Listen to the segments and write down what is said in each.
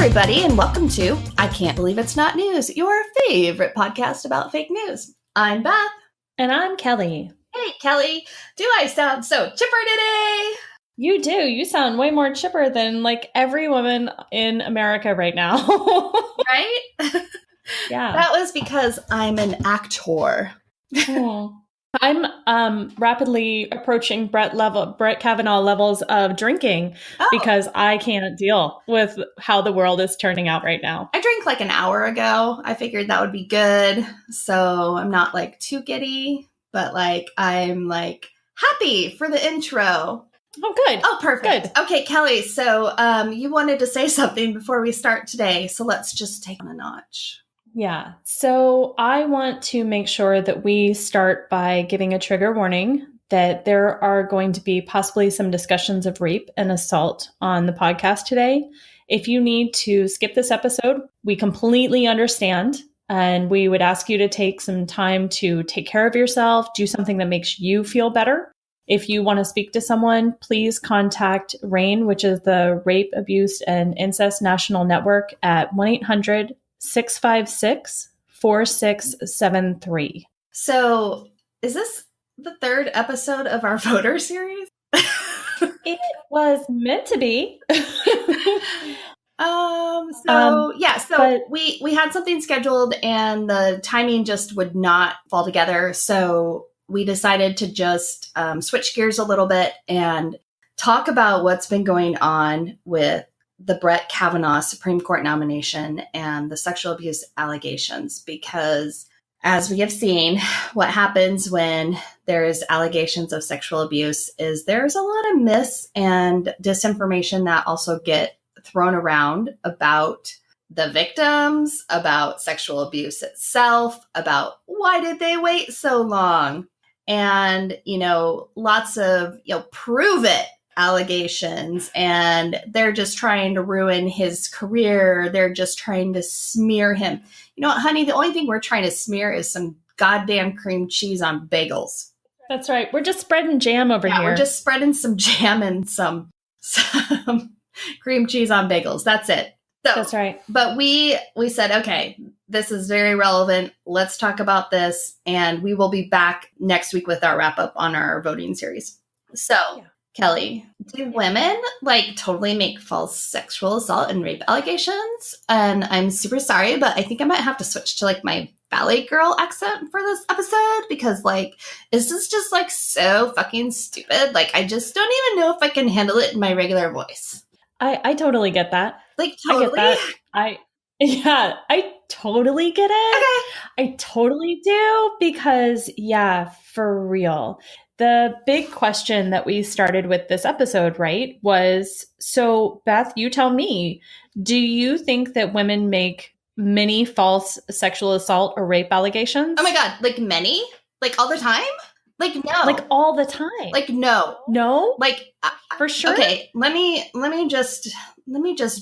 everybody, and welcome to I Can't Believe It's Not News, your favorite podcast about fake news. I'm Beth. And I'm Kelly. Hey, Kelly. Do I sound so chipper today? You do. You sound way more chipper than like every woman in America right now. Right? Yeah. That was because I'm an actor. Oh. I'm rapidly approaching Brett Kavanaugh levels of drinking because I can't deal with how the world is turning out right now. I drank like an hour ago. I figured that would be good. So I'm not like too giddy, but like I'm like happy for the intro. Oh, good. Oh, perfect. Good. Okay, Kelly. So you wanted to say something before we start today. So let's just take it a notch. Yeah. So I want to make sure that we start by giving a trigger warning that there are going to be possibly some discussions of rape and assault on the podcast today. If you need to skip this episode, we completely understand. And we would ask you to take some time to take care of yourself, do something that makes you feel better. If you want to speak to someone, please contact RAINN, which is the Rape, Abuse, and Incest National Network at 1-800-656-4673. So is this the third episode of our voter series? It was meant to be. We had something scheduled and the timing just would not fall together. So we decided to just switch gears a little bit and talk about what's been going on with the Brett Kavanaugh Supreme Court nomination and the sexual abuse allegations, because as we have seen, what happens when there's allegations of sexual abuse is there's a lot of myths and disinformation that also get thrown around about the victims, about sexual abuse itself, about why did they wait so long? And, lots of, prove it allegations, and they're just trying to ruin his career. They're just trying to smear him. You know what, honey? The only thing we're trying to smear is some goddamn cream cheese on bagels. That's right. We're just spreading jam over here. We're just spreading some jam and some cream cheese on bagels. That's it. So, that's right. But we said, okay, this is very relevant. Let's talk about this. And we will be back next week with our wrap up on our voting series. So, Kelly, do women totally make false sexual assault and rape allegations? And I'm super sorry, but I think I might have to switch to my ballet girl accent for this episode because is this just so fucking stupid? I just don't even know if I can handle it in my regular voice. I totally get that. Totally? I totally get it. Okay. I totally do because, for real. The big question that we started with this episode, right, was, so Beth, you tell me, do you think that women make many false sexual assault or rape allegations? Oh my God, many? All the time? No. All the time? No. No? For sure? Okay, let me just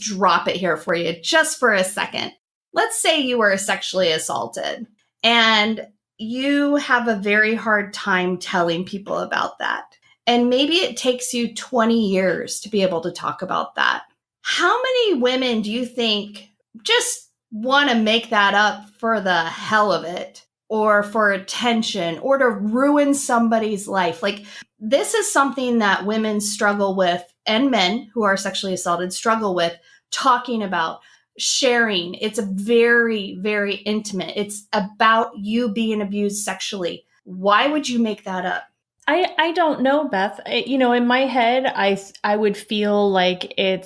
drop it here for you just for a second. Let's say you were sexually assaulted and you have a very hard time telling people about that. And maybe it takes you 20 years to be able to talk about that. How many women do you think just want to make that up for the hell of it, or for attention, or to ruin somebody's life? This is something that women struggle with, and men who are sexually assaulted struggle with talking about, sharing. It's a very, very intimate. It's about you being abused sexually. Why would you make that up? I don't know, Beth. In my head, I would feel like I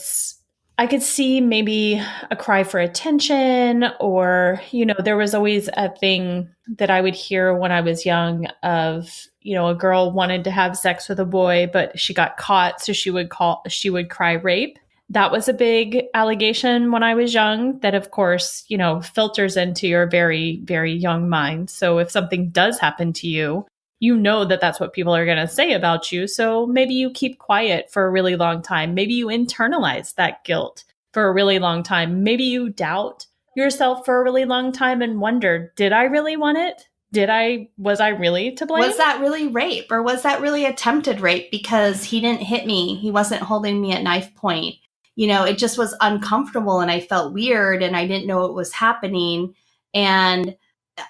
could see maybe a cry for attention, or, there was always a thing that I would hear when I was young of, a girl wanted to have sex with a boy, but she got caught. So she would cry rape. That was a big allegation when I was young that, of course, filters into your very, very young mind. So if something does happen to you, that that's what people are going to say about you. So maybe you keep quiet for a really long time. Maybe you internalize that guilt for a really long time. Maybe you doubt yourself for a really long time and wonder, did I really want it? Was I really to blame? Was that really rape, or was that really attempted rape because he didn't hit me? He wasn't holding me at knife point. it just was uncomfortable and I felt weird and I didn't know what was happening. And,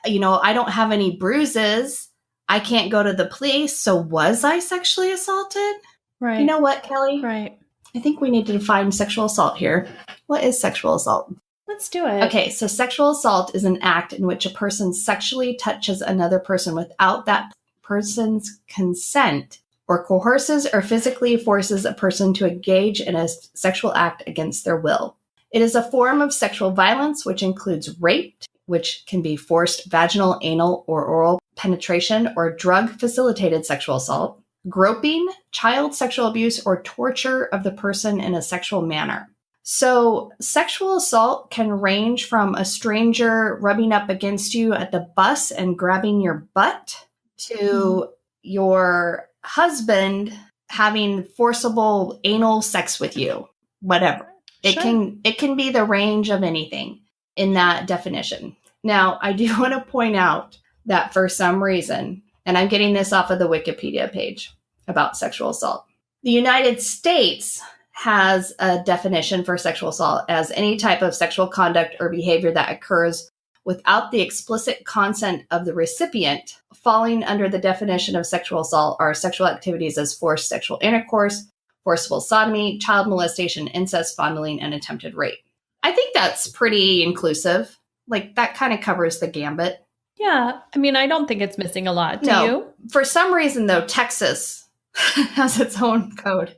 I don't have any bruises. I can't go to the police. So was I sexually assaulted? Right. You know what, Kelly? Right. I think we need to define sexual assault here. What is sexual assault? Let's do it. Okay, so sexual assault is an act in which a person sexually touches another person without that person's consent or coerces or physically forces a person to engage in a sexual act against their will. It is a form of sexual violence which includes rape, which can be forced vaginal, anal, or oral penetration, or drug-facilitated sexual assault, groping, child sexual abuse, or torture of the person in a sexual manner. So sexual assault can range from a stranger rubbing up against you at the bus and grabbing your butt to your husband having forcible anal sex with you, whatever. Sure. It can be the range of anything in that definition. Now, I do want to point out that for some reason, and I'm getting this off of the Wikipedia page about sexual assault, the United States has a definition for sexual assault as any type of sexual conduct or behavior that occurs without the explicit consent of the recipient. Falling under the definition of sexual assault are sexual activities as forced sexual intercourse, forcible sodomy, child molestation, incest, fondling, and attempted rape. I think that's pretty inclusive. Like, that kind of covers the gambit. Yeah. I mean, I don't think it's missing a lot. Do you? For some reason, though, Texas has its own code.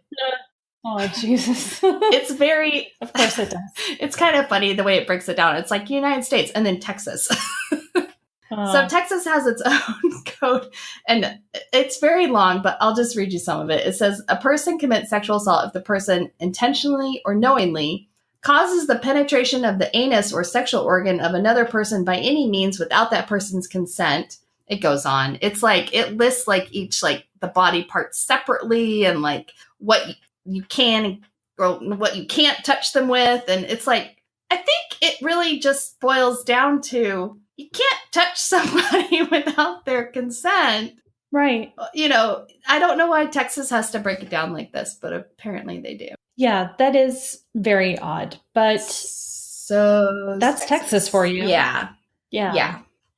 Oh, Jesus. It's very... Of course it does. It's kind of funny the way it breaks it down. It's like United States and then Texas. So Texas has its own code, and it's very long, but I'll just read you some of it. It says, a person commits sexual assault if the person intentionally or knowingly causes the penetration of the anus or sexual organ of another person by any means without that person's consent. It goes on. It's like, it lists like each, like the body parts separately and like what you can or what you can't touch them with. And it's like, I think it really just boils down to, you can't touch somebody without their consent. Right. I don't know why Texas has to break it down like this, but apparently they do. Yeah, that is very odd. But so that's Texas for you. Yeah.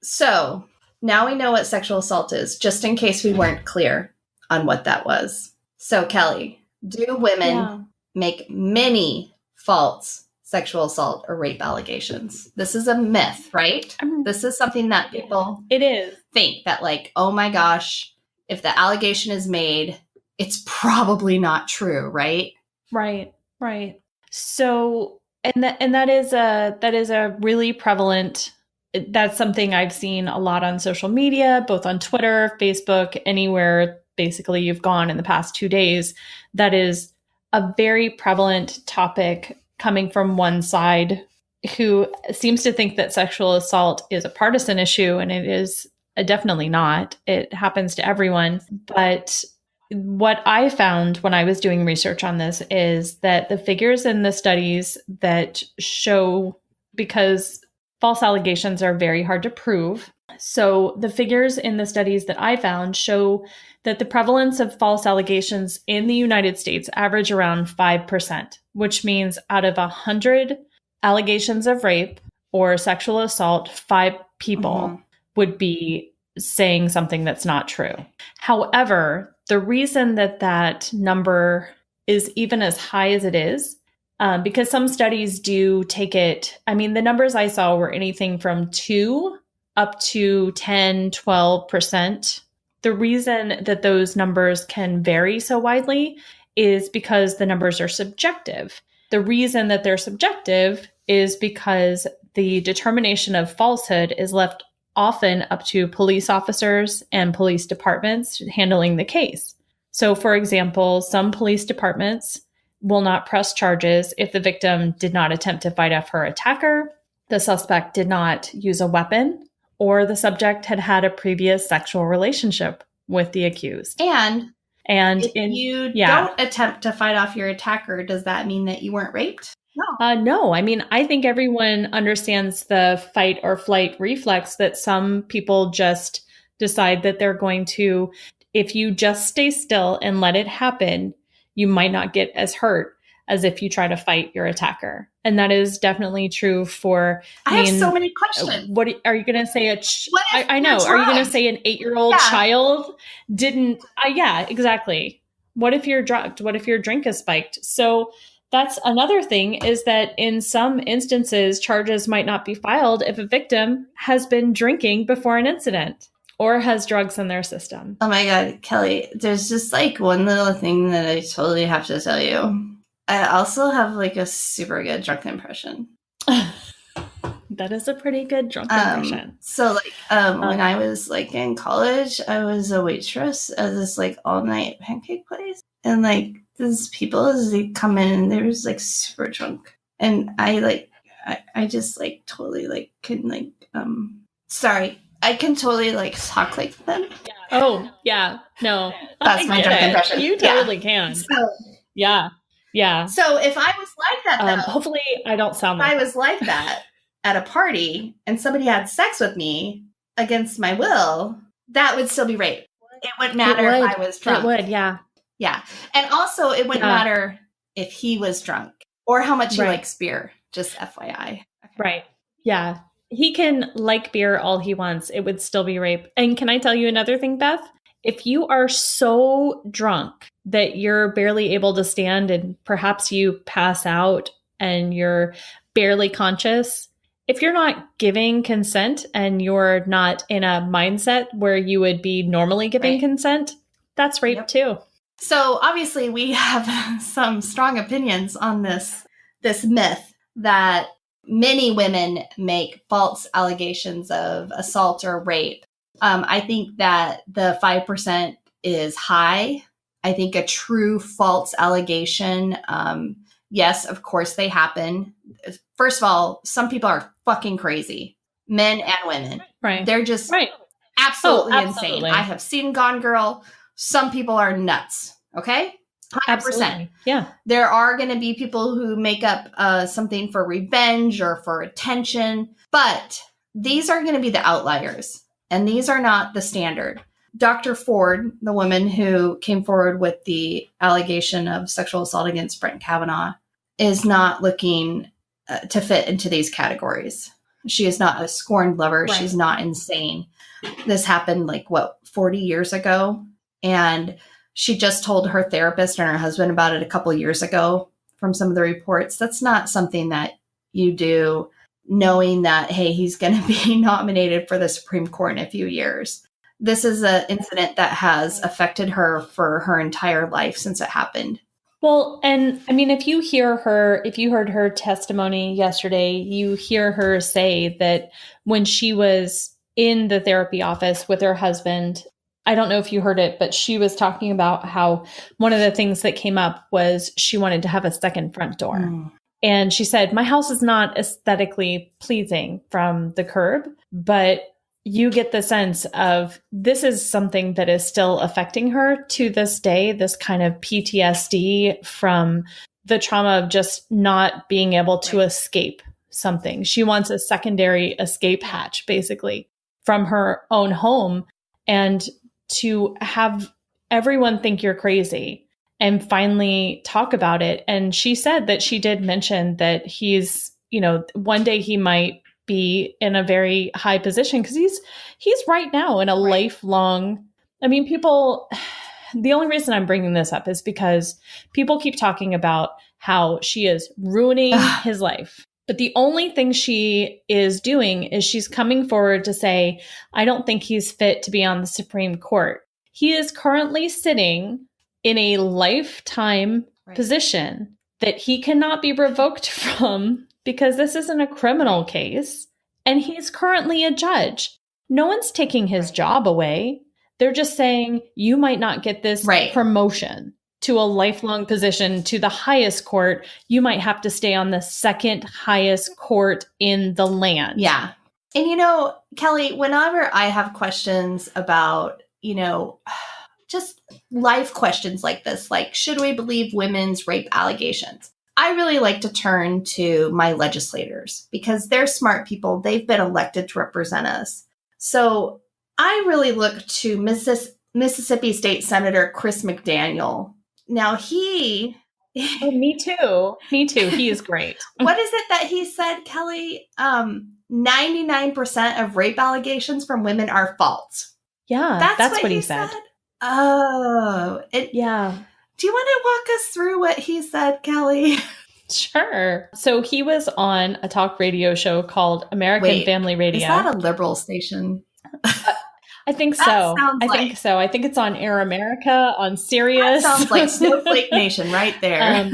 So now we know what sexual assault is, just in case we weren't clear on what that was. So, Kelly, do women make many false sexual assault or rape allegations? This is a myth, right? This is something that people think that, like, oh my gosh, if the allegation is made, it's probably not true, right? Right. So, and that is a really prevalent. That's something I've seen a lot on social media, both on Twitter, Facebook, anywhere basically you've gone in the past 2 days. That is a very prevalent topic coming from one side who seems to think that sexual assault is a partisan issue, and it is definitely not. It happens to everyone. But what I found when I was doing research on this is that the figures in the studies that show, because false allegations are very hard to prove. So the figures in the studies that I found show that the prevalence of false allegations in the United States average around 5%, which means out of 100 allegations of rape or sexual assault, 5 people would be saying something that's not true. However, the reason that number is even as high as it is, because some studies do take it, I mean, the numbers I saw were anything from 2 up to 10, 12%. The reason that those numbers can vary so widely is because the numbers are subjective. The reason that they're subjective is because the determination of falsehood is left often up to police officers and police departments handling the case. So, for example, some police departments will not press charges if the victim did not attempt to fight off her attacker, the suspect did not use a weapon, or the subject had had a previous sexual relationship with the accused. And if you don't attempt to fight off your attacker, does that mean that you weren't raped? No. I mean, I think everyone understands the fight or flight reflex, that some people just decide that they're going to, if you just stay still and let it happen, you might not get as hurt. as if you try to fight your attacker. And that is definitely true for, I have so many questions. What are you going to say? I know. Drugged? Are you going to say an 8-year-old child didn't? Yeah, exactly. What if you're drugged? What if your drink is spiked? So that's another thing, is that in some instances, charges might not be filed if a victim has been drinking before an incident or has drugs in their system. Oh my God, Kelly, there's just like one little thing that I totally have to tell you. I also have like a super good drunk impression. That is a pretty good drunk impression. So like when I was like in college, I was a waitress at this like all night pancake place. And like these people, as they come in, and they was like super drunk. And I just like totally like can like sorry, I can totally like talk like them. Yeah. Oh yeah, no, that's my drunk impression. You totally can. So, yeah. So if I was like that, though, hopefully I don't sound like I was like that at a party and somebody had sex with me against my will, that would still be rape. It wouldn't matter if I was drunk. It would, yeah. Yeah. And also it wouldn't matter if he was drunk or how much he likes beer, just FYI. Okay. Right. Yeah. He can like beer all he wants. It would still be rape. And can I tell you another thing, Beth? If you are so drunk that you're barely able to stand and perhaps you pass out and you're barely conscious, if you're not giving consent and you're not in a mindset where you would be normally giving consent, that's rape too. So obviously we have some strong opinions on this myth that many women make false allegations of assault or rape. I think that the 5% is high. I think a true false allegation, yes, of course they happen. First of all, some people are fucking crazy, men and women. Right. They're just absolutely insane. I have seen Gone Girl. Some people are nuts. Okay. 100%. Absolutely. Yeah. There are going to be people who make up something for revenge or for attention, but these are going to be the outliers and these are not the standard. Dr. Ford, the woman who came forward with the allegation of sexual assault against Brett Kavanaugh, is not looking to fit into these categories. She is not a scorned lover. Right. She's not insane. This happened 40 years ago. And she just told her therapist and her husband about it a couple years ago from some of the reports. That's not something that you do knowing that, hey, he's going to be nominated for the Supreme Court in a few years. This is an incident that has affected her for her entire life since it happened. Well, and I mean, if you heard her testimony yesterday, you hear her say that when she was in the therapy office with her husband, I don't know if you heard it, but she was talking about how one of the things that came up was she wanted to have a second front door. Mm. And she said, my house is not aesthetically pleasing from the curb, but you get the sense of this is something that is still affecting her to this day, this kind of PTSD from the trauma of just not being able to escape something. She wants a secondary escape hatch, basically, from her own home. And to have everyone think you're crazy and finally talk about it. And she said that she did mention that he's, one day he might be in a very high position because he's right now in a lifelong, the only reason I'm bringing this up is because people keep talking about how she is ruining his life. But the only thing she is doing is she's coming forward to say, I don't think he's fit to be on the Supreme Court. He is currently sitting in a lifetime position that he cannot be revoked from because this isn't a criminal case. And he's currently a judge. No one's taking his job away. They're just saying you might not get this promotion to a lifelong position to the highest court. You might have to stay on the second highest court in the land. Yeah. And Kelly, whenever I have questions about, just life questions like this, like, should we believe women's rape allegations? I really like to turn to my legislators because they're smart people. They've been elected to represent us. So I really look to Mississippi State Senator Chris McDaniel. Now, he Oh, me too. Me too. He is great. What is it that he said, Kelly? 99% of rape allegations from women are false. Yeah, that's what he said. Oh, yeah. Do you want to walk us through what he said, Kelly? Sure. So he was on a talk radio show called American Family Radio. Is that a liberal station? I think so. Think so. I think it's on Air America, on Sirius. That sounds like Snowflake Nation right there.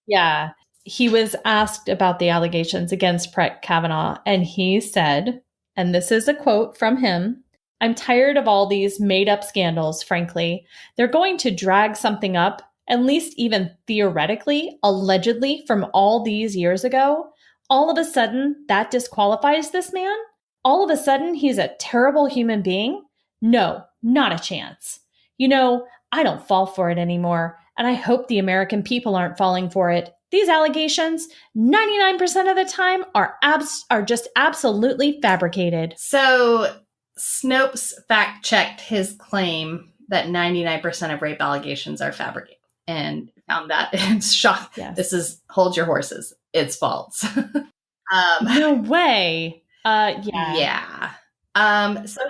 Yeah. He was asked about the allegations against Brett Kavanaugh, and he said, and this is a quote from him, "I'm tired of all these made-up scandals, frankly. They're going to drag something up, at least even theoretically, allegedly, from all these years ago. All of a sudden, that disqualifies this man? All of a sudden, he's a terrible human being? No, not a chance. You know, I don't fall for it anymore, and I hope the American people aren't falling for it. These allegations, 99% of the time, are just absolutely fabricated." So Snopes fact-checked his claim that 99% of rape allegations are fabricated and found that it's shocked. Yes. This is, hold your horses. It's false. No way. Yeah. So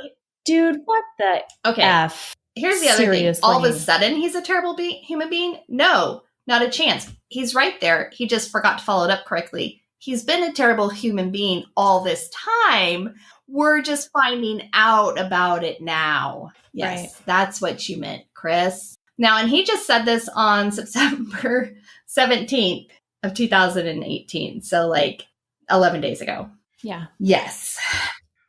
dude, what the F? Here's the other thing. All of a sudden, he's a terrible human being? No, not a chance. He's right there. He just forgot to follow it up correctly. He's been a terrible human being all this time. We're just finding out about it now. Yes, right. That's what you meant, Chris. Now, and he just said this on September 17th of 2018. So like 11 days ago. Yeah. Yes.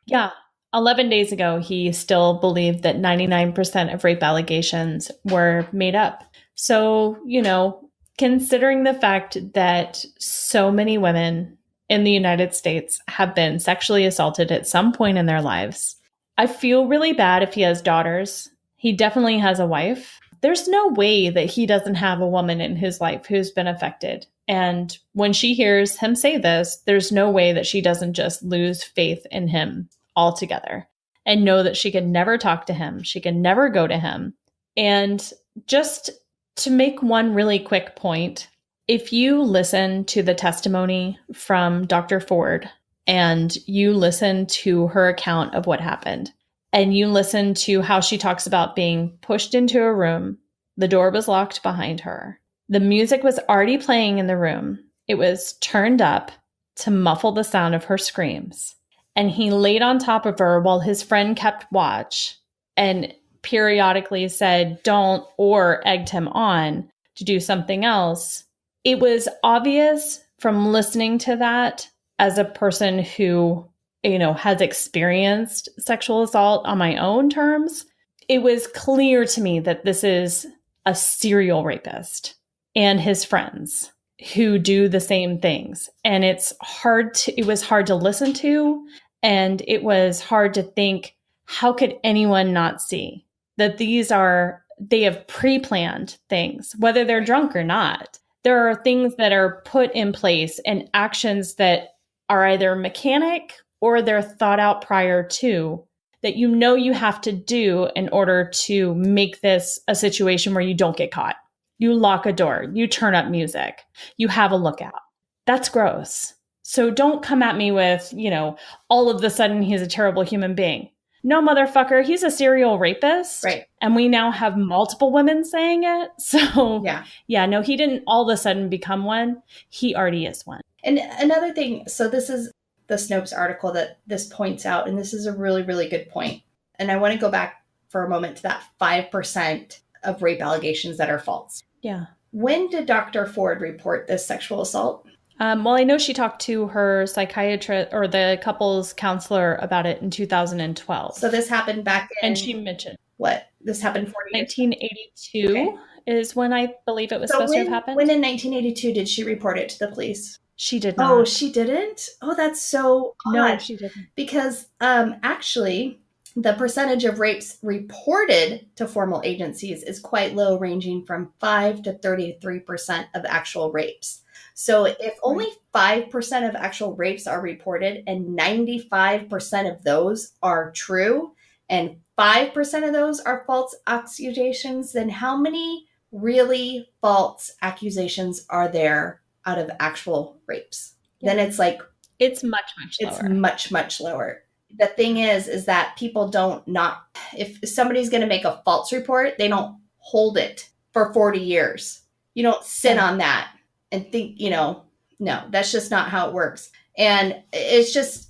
Yeah. 11 days ago, he still believed that 99% of rape allegations were made up. So, you know, considering the fact that so many women in the United States have been sexually assaulted at some point in their lives, I feel really bad if he has daughters. He definitely has a wife. There's no way that he doesn't have a woman in his life who's been affected. And when she hears him say this, there's no way that she doesn't just lose faith in him altogether and know that she can never talk to him. She can never go to him. And just to make one really quick point, if you listen to the testimony from Dr. Ford and you listen to her account of what happened, and you listen to how she talks about being pushed into a room, the door was locked behind her, the music was already playing in the room, it was turned up to muffle the sound of her screams, and he laid on top of her while his friend kept watch and periodically said don't, or egged him on to do something else. It was obvious from listening to that as a person who, you know, has experienced sexual assault on my own terms. It was clear to me that this is a serial rapist and his friends who do the same things. And it was hard to listen to. And it was hard to think, how could anyone not see that they have pre-planned things, whether they're drunk or not. There are things that are put in place and actions that are either mechanic or they're thought out prior to, that you know you have to do in order to make this a situation where you don't get caught. You lock a door, you turn up music, you have a lookout. That's gross. So don't come at me with, you know, all of a sudden he's a terrible human being. No, motherfucker, he's a serial rapist. Right. And we now have multiple women saying it. So no, he didn't all of a sudden become one. He already is one. And another thing, so this is the Snopes article that this points out, and this is a really, really good point. And I want to go back for a moment to that 5% of rape allegations that are false. Yeah. When did Dr. Ford report this sexual assault? Well, I know she talked to her psychiatrist or the couple's counselor about it in 2012. So this happened back in... And she mentioned... What? This happened 40 years 1982 is when I believe it was supposed to have happened. When in 1982 did she report it to the police? She did not. Oh, she didn't? Oh, that's so odd. No, she didn't. Because actually, the percentage of rapes reported to formal agencies is quite low, ranging from 5 to 33% of actual rapes. So if only 5% of actual rapes are reported and 95% of those are true and 5% of those are false accusations, then how many really false accusations are there out of actual rapes, then it's like, it's much, much lower. It's much, much lower. The thing is that people don't not, if somebody's going to make a false report, they don't hold it for 40 years. You don't sit on that and think, no, that's just not how it works. And it's just,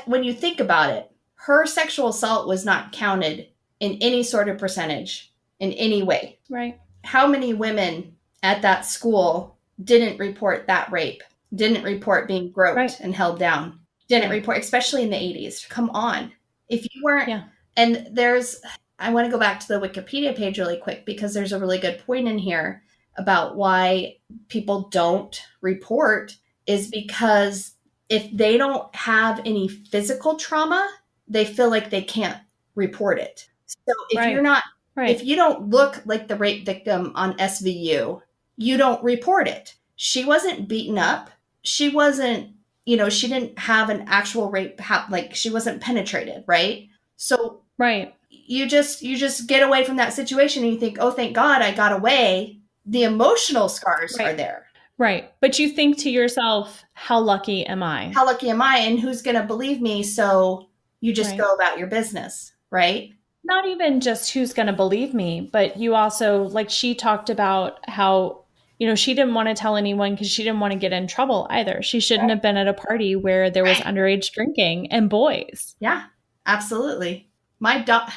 when you think about it, her sexual assault was not counted in any sort of percentage in any way. Right. How many women at that school didn't report that rape, didn't report being groped and held down, didn't report, especially in the 80s. Come on. If you weren't, and I want to go back to the Wikipedia page really quick, because there's a really good point in here about why people don't report, is because if they don't have any physical trauma, they feel like they can't report it. So if you're not, if you don't look like the rape victim on SVU, you don't report it. She wasn't beaten up. She wasn't, she didn't have an actual rape, like she wasn't penetrated, right? So you just get away from that situation and you think, oh, thank God I got away. The emotional scars are there. Right. But you think to yourself, how lucky am I? How lucky am I? And who's going to believe me? So you just go about your business, right? Not even just who's going to believe me, but you also, like she talked about how, she didn't want to tell anyone because she didn't want to get in trouble either. She shouldn't have been at a party where there was underage drinking and boys. Yeah, absolutely. My daughter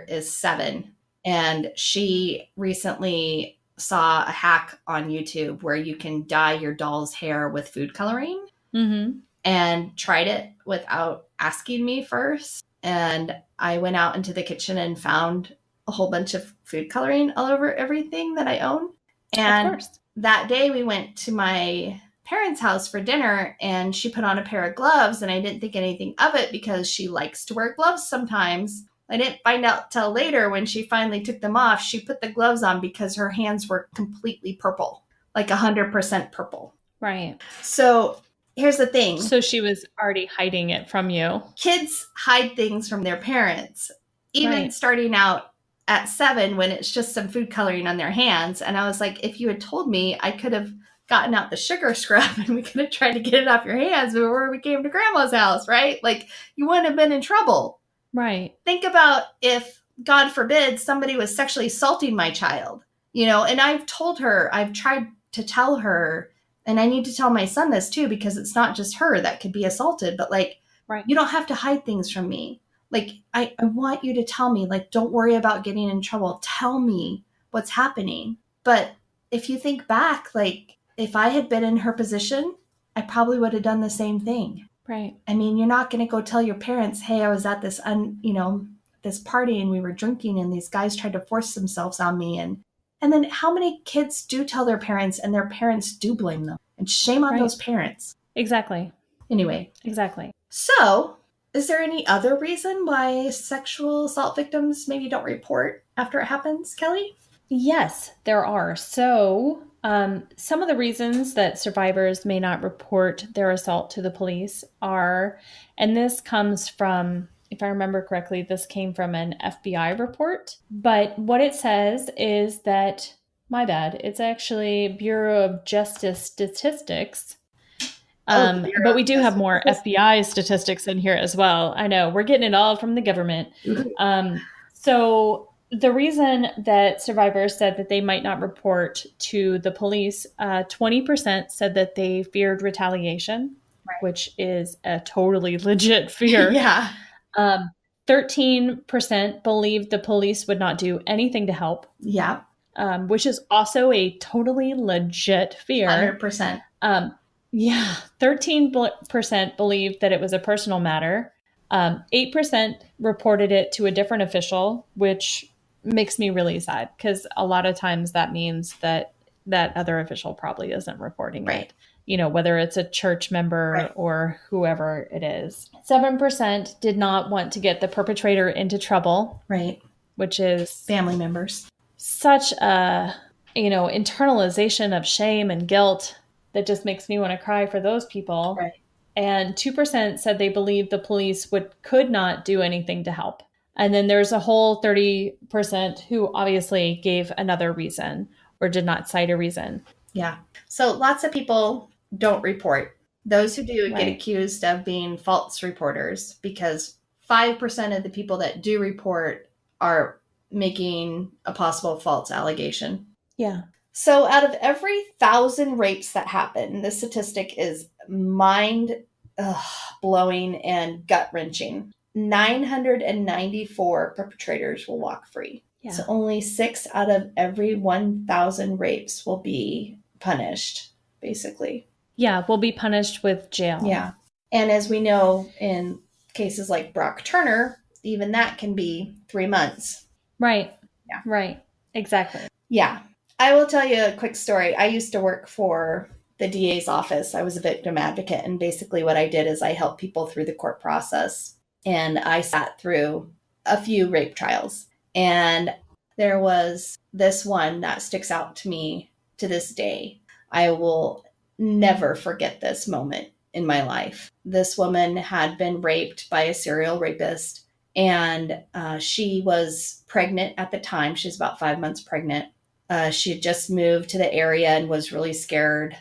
is 7, and she recently saw a hack on YouTube where you can dye your doll's hair with food coloring, and tried it without asking me first. And I went out into the kitchen and found a whole bunch of food coloring all over everything that I own. And that day we went to my parents' house for dinner, and she put on a pair of gloves, and I didn't think anything of it because she likes to wear gloves sometimes. I didn't find out till later when she finally took them off. She put the gloves on because her hands were completely purple, like 100% purple. Right. So here's the thing. So she was already hiding it from you. Kids hide things from their parents, even starting out at 7 when it's just some food coloring on their hands. And I was like, if you had told me, I could have gotten out the sugar scrub and we could have tried to get it off your hands before we came to grandma's house, right? Like, you wouldn't have been in trouble. Right. Think about if, God forbid, somebody was sexually assaulting my child, and I've tried to tell her, and I need to tell my son this too, because it's not just her that could be assaulted, but you don't have to hide things from me. Like, I want you to tell me, don't worry about getting in trouble. Tell me what's happening. But if you think back, if I had been in her position, I probably would have done the same thing. Right. I mean, you're not going to go tell your parents, hey, I was at this, this party and we were drinking and these guys tried to force themselves on me. And then how many kids do tell their parents and their parents do blame them? And shame on those parents. Exactly. Anyway. Exactly. So, is there any other reason why sexual assault victims maybe don't report after it happens, Kelly? Yes, there are. So, some of the reasons that survivors may not report their assault to the police are, and this comes from, if I remember correctly, this came from an FBI report. But what it says is that, my bad, it's actually Bureau of Justice Statistics. But we do have more FBI statistics in here as well. I know, we're getting it all from the government. So the reason that survivors said that they might not report to the police, 20% said that they feared retaliation, which is a totally legit fear. 13% believed the police would not do anything to help. Yeah. Which is also a totally legit fear. 100%. 13% believed that it was a personal matter. 8% reported it to a different official, which makes me really sad because a lot of times that means that that other official probably isn't reporting it, whether it's a church member or whoever it is. 7% did not want to get the perpetrator into trouble, which is family members. Such a, internalization of shame and guilt that just makes me want to cry for those people. And 2% said they believed the police could not do anything to help. And then there's a whole 30% who obviously gave another reason or did not cite a reason. Yeah. So lots of people don't report. Those who do get Right. accused of being false reporters, because 5% of the people that do report are making a possible false allegation. Yeah. So out of every 1,000 rapes that happen, this statistic is mind blowing and gut wrenching. 994 perpetrators will walk free. Yeah. So only 6 out of every 1,000 rapes will be punished, basically. Yeah, will be punished with jail. Yeah. And as we know, in cases like Brock Turner, even that can be 3 months. Right. Yeah. Right. Exactly. Yeah. I will tell you a quick story. I used to work for the DA's office. I was a victim advocate. And basically what I did is I helped people through the court process. And I sat through a few rape trials. And there was this one that sticks out to me to this day. I will never forget this moment in my life. This woman had been raped by a serial rapist, and she was pregnant at the time. She was about 5 months pregnant. She had just moved to the area and was really scared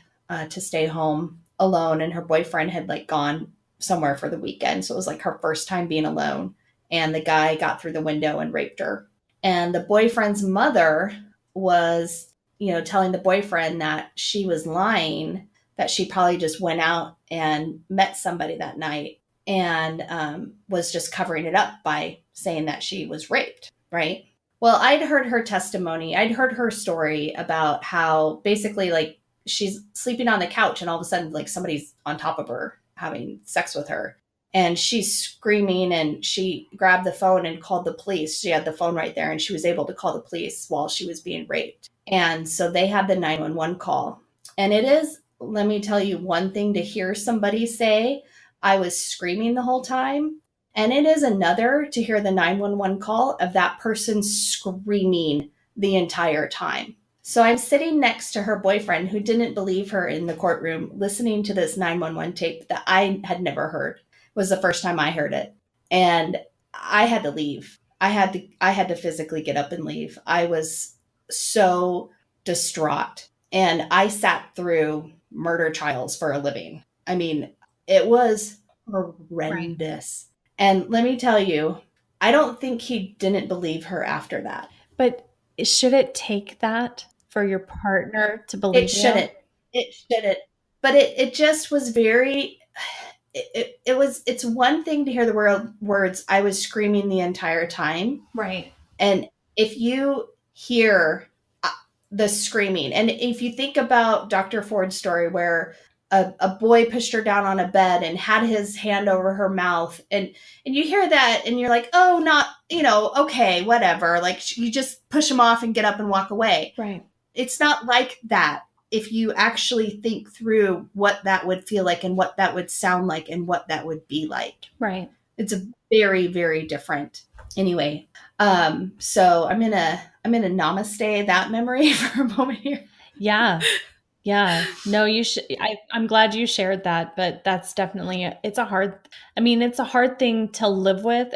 to stay home alone. And her boyfriend had gone somewhere for the weekend. So it was her first time being alone. And the guy got through the window and raped her. And the boyfriend's mother was, telling the boyfriend that she was lying, that she probably just went out and met somebody that night and was just covering it up by saying that she was raped, right? Well, I'd heard her testimony. I'd heard her story about how basically she's sleeping on the couch and all of a sudden somebody's on top of her having sex with her. And she's screaming, and she grabbed the phone and called the police. She had the phone right there, and she was able to call the police while she was being raped. And so they had the 911 call. And it is, let me tell you, one thing to hear somebody say, I was screaming the whole time. And it is another to hear the 911 call of that person screaming the entire time. So I'm sitting next to her boyfriend, who didn't believe her in the courtroom, listening to this 911 tape that I had never heard. It was the first time I heard it. And I had to leave. I had to physically get up and leave. I was so distraught. And I sat through murder trials for a living. I mean, it was horrendous. Right. And let me tell you, I don't think he didn't believe her after that. But should it take that for your partner to believe you? It shouldn't. But it just was very... It's one thing to hear the words, I was screaming the entire time. Right. And if you hear the screaming, and if you think about Dr. Ford's story where a boy pushed her down on a bed and had his hand over her mouth, and you hear that and you're like, oh, not, okay, whatever. You just push him off and get up and walk away. Right. It's not like that. If you actually think through what that would feel like and what that would sound like and what that would be like. Right. It's a very, very different. Anyway, so I'm gonna namaste that memory for a moment here. Yeah. Yeah. No, I'm glad you shared that, but that's definitely, it's a hard thing to live with.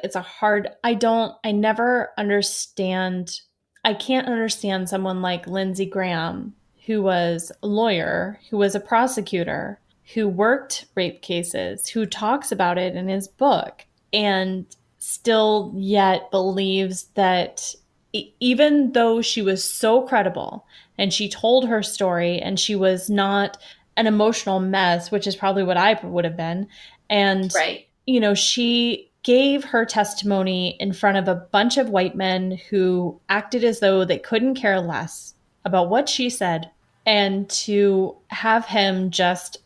I never understand. I can't understand someone like Lindsey Graham, who was a lawyer, who was a prosecutor, who worked rape cases, who talks about it in his book, and still yet believes that even though she was so credible and she told her story and she was not an emotional mess, which is probably what I would have been. And, right. She gave her testimony in front of a bunch of white men who acted as though they couldn't care less about what she said. And to have him just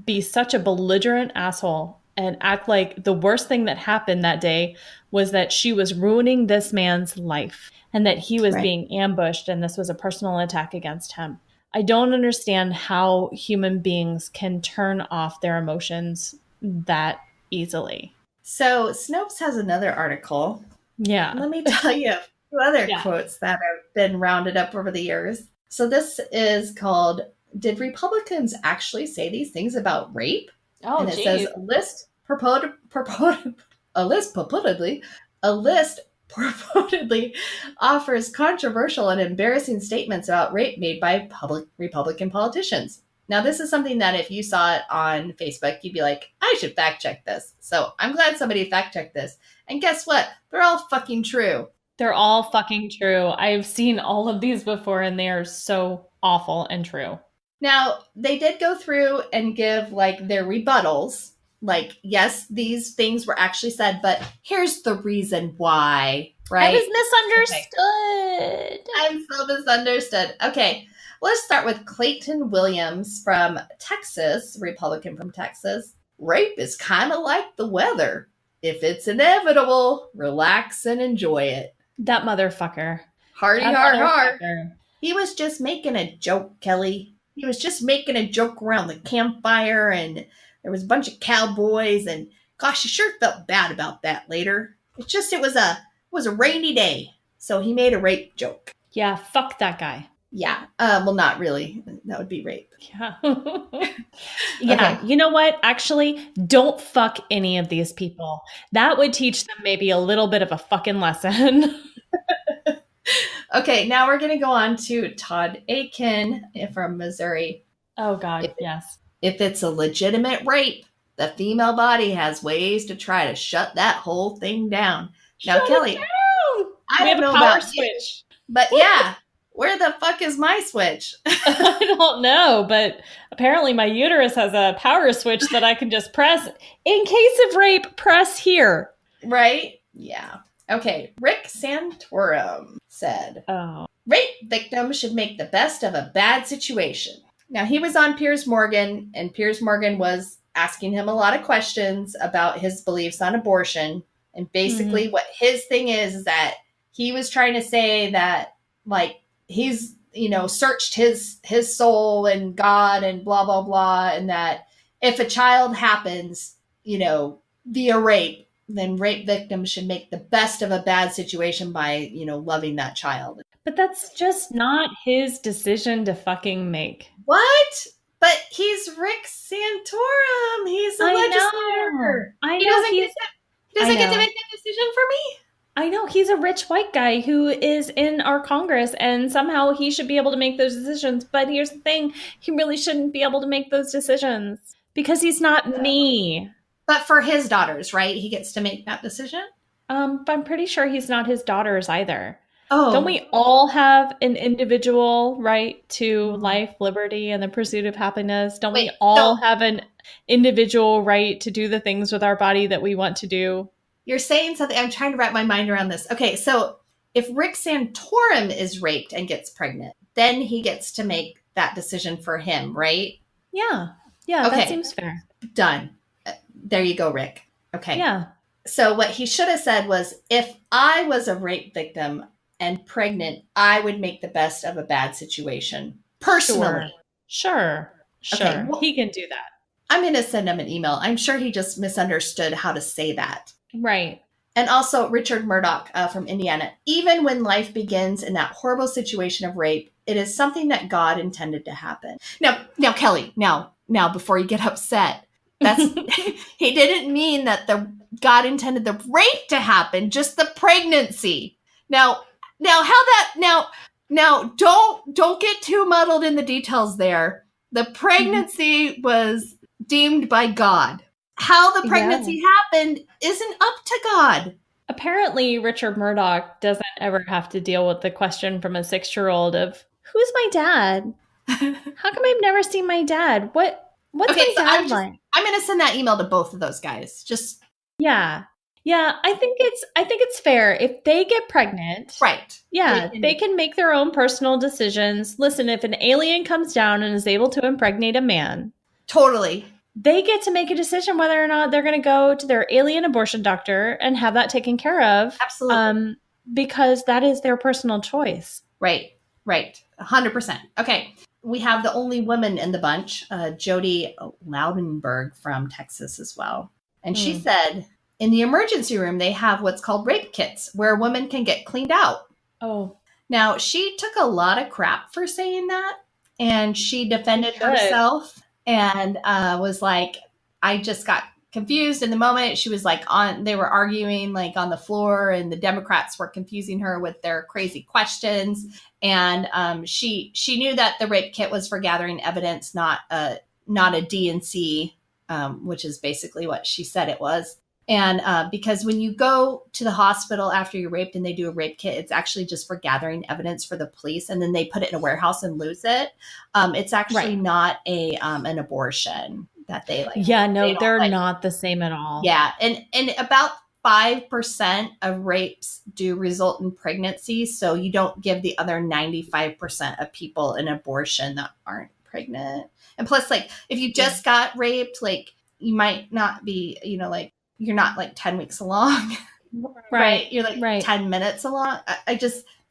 be such a belligerent asshole and act like the worst thing that happened that day was that she was ruining this man's life and that he was being ambushed and this was a personal attack against him. I don't understand how human beings can turn off their emotions that easily. So Snopes has another article. Yeah. Let me tell you a few other quotes that have been rounded up over the years. So this is called, Did Republicans Actually Say These Things About Rape? Oh, and it says, a list purportedly A list purportedly offers controversial and embarrassing statements about rape made by public Republican politicians. Now, this is something that if you saw it on Facebook, you'd be like, I should fact check this. So I'm glad somebody fact checked this. And guess what? They're all fucking true. They're all fucking true. I've seen all of these before, and they are so awful and true. Now, they did go through and give like their rebuttals. Like, yes, these things were actually said, but here's the reason why, right? I was misunderstood. Okay. I'm so misunderstood. Okay, let's start with Clayton Williams from Texas, Republican from Texas. Rape is kind of like the weather. If it's inevitable, relax and enjoy it. That motherfucker. Hardy har. He was just making a joke, Kelly. He was just making a joke around the campfire, and there was a bunch of cowboys, and gosh, he sure felt bad about that later. It's just it was a rainy day, so he made a rape joke. Yeah, fuck that guy. Yeah, well, not really. That would be rape. Yeah. Yeah, okay. You know what? Actually, don't fuck any of these people. That would teach them maybe a little bit of a fucking lesson. Okay, now we're going to go on to Todd Aiken from Missouri. Oh, God, yes. If it's a legitimate rape, the female body has ways to try to shut that whole thing down. Now, Kelly, I don't know about switch, but yeah, where the fuck is my switch? I don't know, but apparently my uterus has a power switch that I can just press. In case of rape, press here. Right? Yeah. Okay, Rick Santorum said, rape victims should make the best of a bad situation. Now, he was on Piers Morgan, and Piers Morgan was asking him a lot of questions about his beliefs on abortion. And basically what his thing is that he was trying to say that, like, he's, searched his soul and God and blah, blah, blah. And that if a child happens, via rape, then rape victims should make the best of a bad situation by, loving that child. But that's just not his decision to fucking make. What? But he's Rick Santorum. He's a legislator. I know. He doesn't get to make that decision for me. I know. He's a rich white guy who is in our Congress, and somehow he should be able to make those decisions. But here's the thing. He really shouldn't be able to make those decisions because he's not me. But for his daughters, right? He gets to make that decision? But I'm pretty sure he's not his daughters either. Oh. Don't we all have an individual right to life, liberty, and the pursuit of happiness? Don't we all have an individual right to do the things with our body that we want to do? You're saying something. I'm trying to wrap my mind around this. Okay, so if Rick Santorum is raped and gets pregnant, then he gets to make that decision for him, right? Yeah. Yeah, okay. That seems fair. Done. There you go, Rick. Okay. Yeah. So what he should have said was, if I was a rape victim and pregnant, I would make the best of a bad situation. Personally. Sure. Okay, well, he can do that. I'm going to send him an email. I'm sure he just misunderstood how to say that. Right. And also Richard Murdoch from Indiana. Even when life begins in that horrible situation of rape, it is something that God intended to happen. Now, Kelly, now, before you get upset, that's he didn't mean that God intended the rape to happen, just the pregnancy. Now don't get too muddled in the details there. The pregnancy was deemed by God. How the pregnancy happened isn't up to God. Apparently, Richard Murdoch doesn't ever have to deal with the question from a 6-year-old of, who's my dad? How come I've never seen my dad? What's my dad like? I'm going to send that email to both of those guys. Just yeah. I think it's fair if they get pregnant. Right. Yeah, they can make their own personal decisions. Listen, if an alien comes down and is able to impregnate a man, totally, they get to make a decision whether or not they're going to go to their alien abortion doctor and have that taken care of. Absolutely, because that is their personal choice. Right. 100%. Okay. We have the only woman in the bunch, Jody Loudenberg from Texas as well. And she said, in the emergency room, they have what's called rape kits where a woman can get cleaned out. Oh. Now, she took a lot of crap for saying that. And she defended herself and was like, I just got confused in the moment. She was like they were arguing like on the floor, and the Democrats were confusing her with their crazy questions. And she knew that the rape kit was for gathering evidence, not a D&C, which is basically what she said it was. And because when you go to the hospital after you're raped and they do a rape kit, it's actually just for gathering evidence for the police, and then they put it in a warehouse and lose it. It's actually not an abortion that they like. Yeah, no, they're not the same at all. Yeah, and about 5% of rapes do result in pregnancy, so you don't give the other 95% of people an abortion that aren't pregnant. And plus, like, if you just got raped, like, you might not be, like, you're not like 10 weeks along, right? You're like 10 minutes along.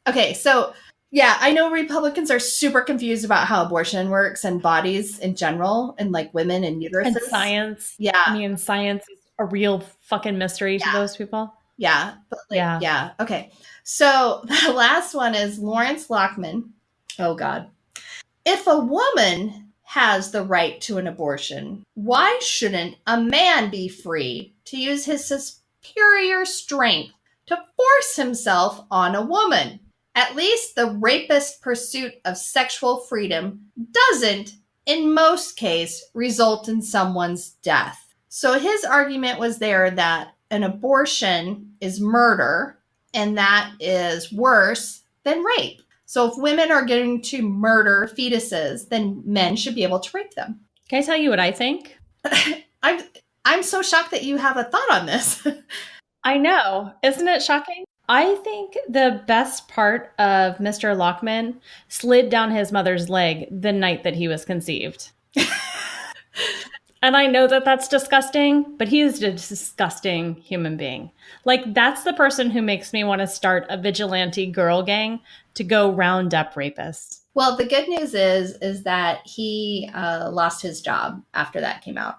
Okay. So yeah, I know Republicans are super confused about how abortion works and bodies in general, and like women and uteruses. And science. Yeah. I mean, science is a real fucking mystery to those people. Yeah. But yeah. Okay. So the last one is Lawrence Lockman. Oh God. If a woman has the right to an abortion, why shouldn't a man be free to use his superior strength to force himself on a woman? At least the rapist's pursuit of sexual freedom doesn't, in most cases, result in someone's death. So his argument was there that an abortion is murder, and that is worse than rape. So if women are going to murder fetuses, then men should be able to rape them. Can I tell you what I think? I'm so shocked that you have a thought on this. I know. Isn't it shocking? I think the best part of Mr. Lockman slid down his mother's leg the night that he was conceived. And I know that that's disgusting, but he is a disgusting human being. Like, that's the person who makes me want to start a vigilante girl gang to go round up rapists. Well, the good news is that he lost his job after that came out.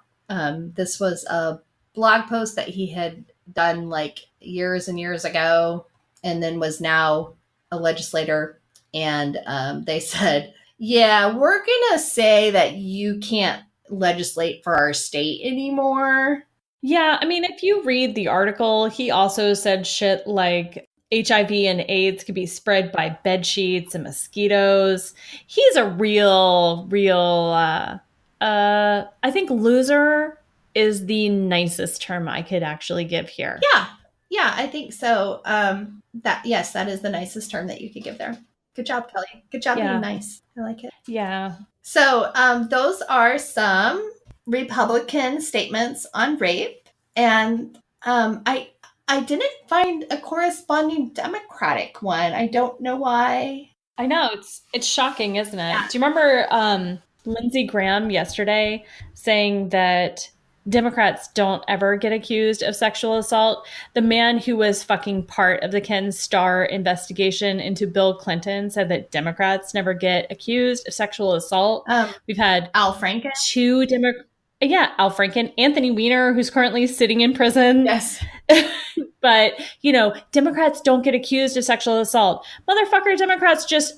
This was a blog post that he had done like years and years ago, and then was now a legislator. And they said, yeah, we're going to say that you can't legislate for our state anymore. Yeah, I mean, if you read the article, he also said shit like HIV and AIDS could be spread by bed sheets and mosquitoes. He's a real, I think loser is the nicest term I could actually give here. Yeah, I think so. That is the nicest term that you could give there. Good job, Kelly. Good job being nice. I like it. Yeah. So those are some Republican statements on rape. And I didn't find a corresponding Democratic one. I don't know why. I know. It's shocking, isn't it? Yeah. Do you remember Lindsey Graham yesterday saying that Democrats don't ever get accused of sexual assault? The man who was fucking part of the Ken Starr investigation into Bill Clinton said that Democrats never get accused of sexual assault. We've had Al Franken. Al Franken, Anthony Weiner, who's currently sitting in prison. Yes. But, Democrats don't get accused of sexual assault. Motherfucker, Democrats just,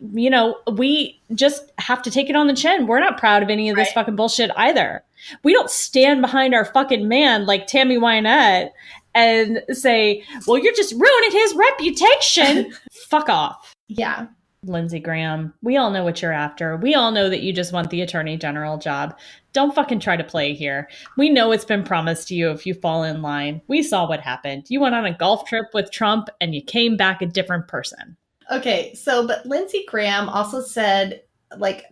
we just have to take it on the chin. We're not proud of any of this fucking bullshit either. We don't stand behind our fucking man like Tammy Wynette and say, well, you're just ruining his reputation. Fuck off. Yeah. Lindsey Graham, we all know what you're after. We all know that you just want the attorney general job. Don't fucking try to play here. We know it's been promised to you if you fall in line. We saw what happened. You went on a golf trip with Trump and you came back a different person. Okay, but Lindsey Graham also said,